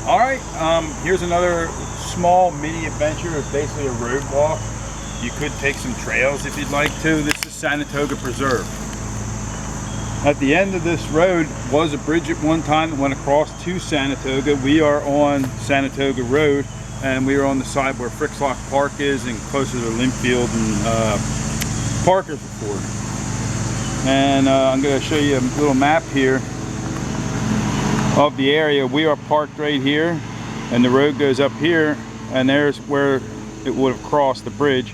All right, here's another small mini adventure. It's basically a road walk. You could take some trails if you'd like to. This is Sanatoga Preserve. At the end of this road was a bridge at one time that went across to Sanatoga. We are on Sanatoga Road, and we are on the side where Frickslock Park is and closer to Linfield and Parkersford. And I'm going to show you a little map here of the area. We are parked right here, and the road goes up here, and there's where it would have crossed the bridge.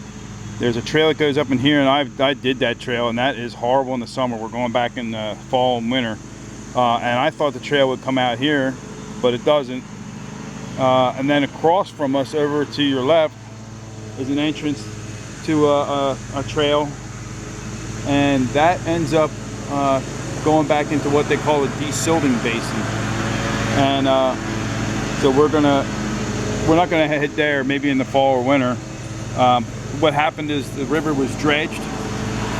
There's a trail that goes up in here, and I did that trail, and that is horrible in the summer. We're going back in the fall and winter, and I thought the trail would come out here, but it doesn't. And then across from us over to your left is an entrance to a trail, and that ends up going back into what they call a desilting basin. And so we're not gonna head there, maybe in the fall or winter. What happened is the river was dredged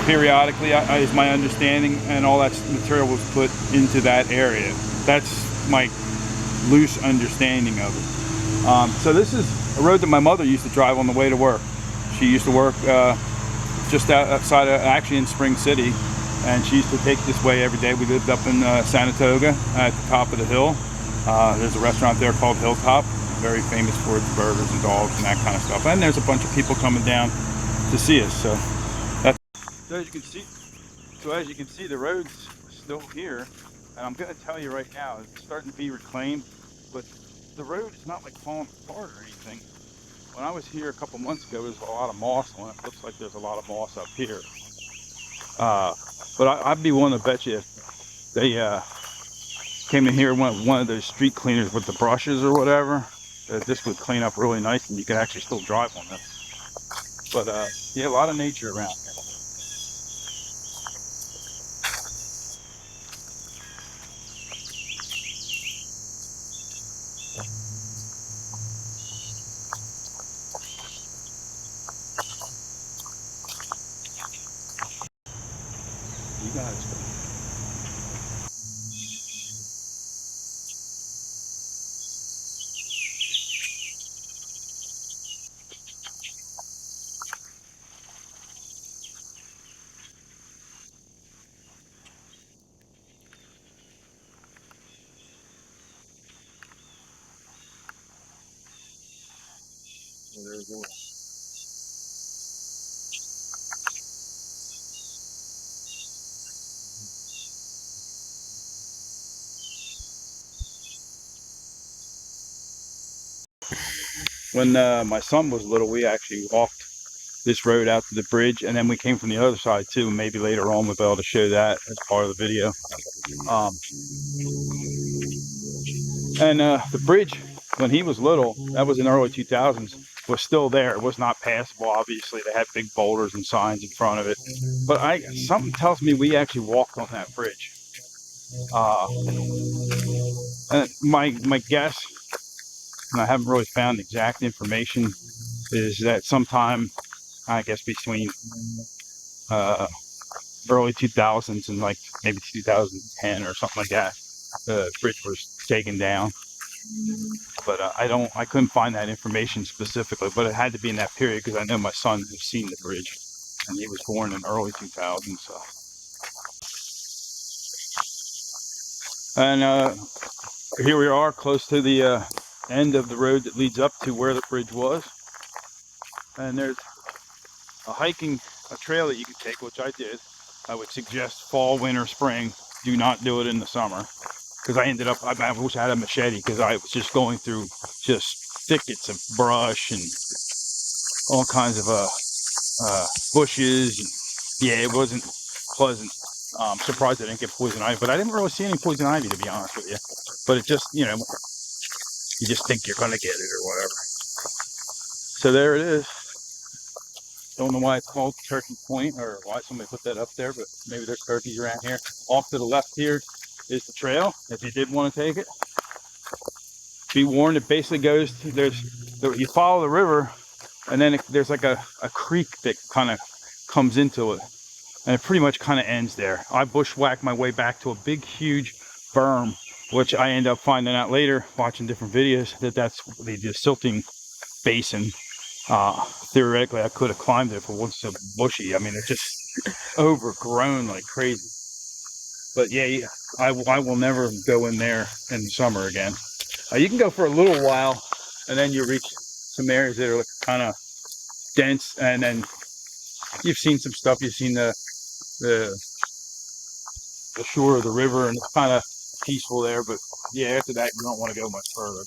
periodically, is my understanding, and all that material was put into that area. That's my loose understanding of it. So this is a road that my mother used to drive on the way to work. She used to work just outside of, actually in Spring City, and she used to take this way every day. We lived up in Sanatoga at the top of the hill. There's a restaurant there called Hilltop, very famous for its burgers and dogs and that kind of stuff. And there's a bunch of people coming down to see us. So that's, so as you can see, the road's still here. And I'm going to tell you right now, it's starting to be reclaimed, but the road is not like falling apart or anything. When I was here a couple months ago, there was a lot of moss on it. Looks like there's a lot of moss up here. But I'd be willing to bet you if they came in here, one of those street cleaners with the brushes or whatever, this would clean up really nice, and you could actually still drive on this. But yeah, a lot of nature around here. You guys. Well, there's one. When my son was little, we actually walked this road out to the bridge, and then we came from the other side too. Maybe later on we'll be able to show that as part of the video. Um, and the bridge, when he was little, that was in early 2000s, was still there. It was not passable, obviously. They had big boulders and signs in front of it. But something tells me we actually walked on that bridge. And my guess, and I haven't really found exact information, is that sometime, I guess, between uh, early 2000s and like maybe 2010 or something like that, the bridge was taken down. But I couldn't find that information specifically, but it had to be in that period because I know my son has seen the bridge, and he was born in early 2000s. So. And here we are, close to the end of the road that leads up to where the bridge was, and there's a trail that you could take, which I did. I would suggest fall, winter, spring. Do not do it in the summer, because I ended up, I wish I had a machete, because I was just going through just thickets of brush and all kinds of bushes. And, yeah, it wasn't pleasant. I'm surprised I didn't get poison ivy, but I didn't really see any poison ivy, to be honest with you. But it just, you just think you're gonna get it or whatever. So there it is. Don't know why it's called Turkey Point or why somebody put that up there, but maybe there's turkeys around here. Off to the left here is the trail, if you did want to take it. Be warned, it basically goes, you follow the river, and then there's like a creek that kind of comes into it, and it pretty much kind of ends there. I bushwhacked my way back to a big, huge berm which I end up finding out later watching different videos that that's the silting basin. Theoretically, I could have climbed it if it wasn't so bushy. I mean, it's just overgrown like crazy. But yeah, I will never go in there in the summer again. You can go for a little while, and then you reach some areas that are kind of dense, and then you've seen some stuff. You've seen the shore of the river, and it's kind of peaceful there. But yeah, after that, you don't want to go much further.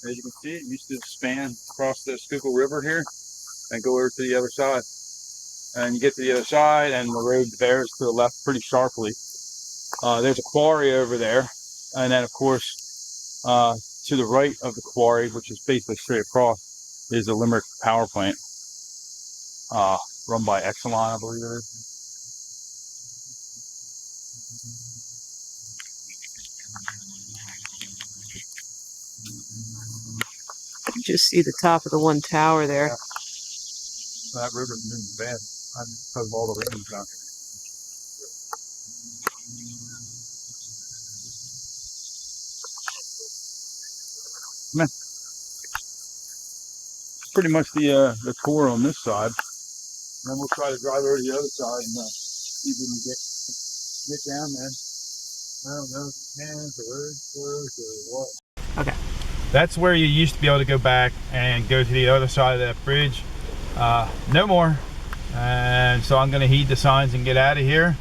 As you can see, it used to span across the Schuylkill River here and go over to the other side. And you get to the other side, and the road bears to the left pretty sharply. There's a quarry over there, and then of course to the right of the quarry, which is basically straight across, is the Limerick power plant, run by Exelon, I believe it is. You just see the top of the one tower there. Yeah. So that river's moving bad because of all the rain down here. Man, pretty much the tour on this side. And then we'll try to drive over to the other side and see if we can get down there. I don't know if you can, if the road's closed or what. Okay. That's where you used to be able to go back and go to the other side of that bridge. No more. And so I'm going to heed the signs and get out of here.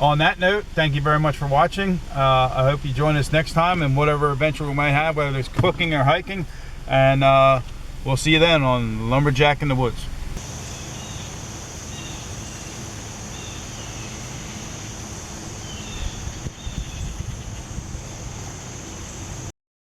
On that note, thank you very much for watching. I hope you join us next time in whatever adventure we might have, whether it's cooking or hiking. And we'll see you then on Lumberjack in the Woods.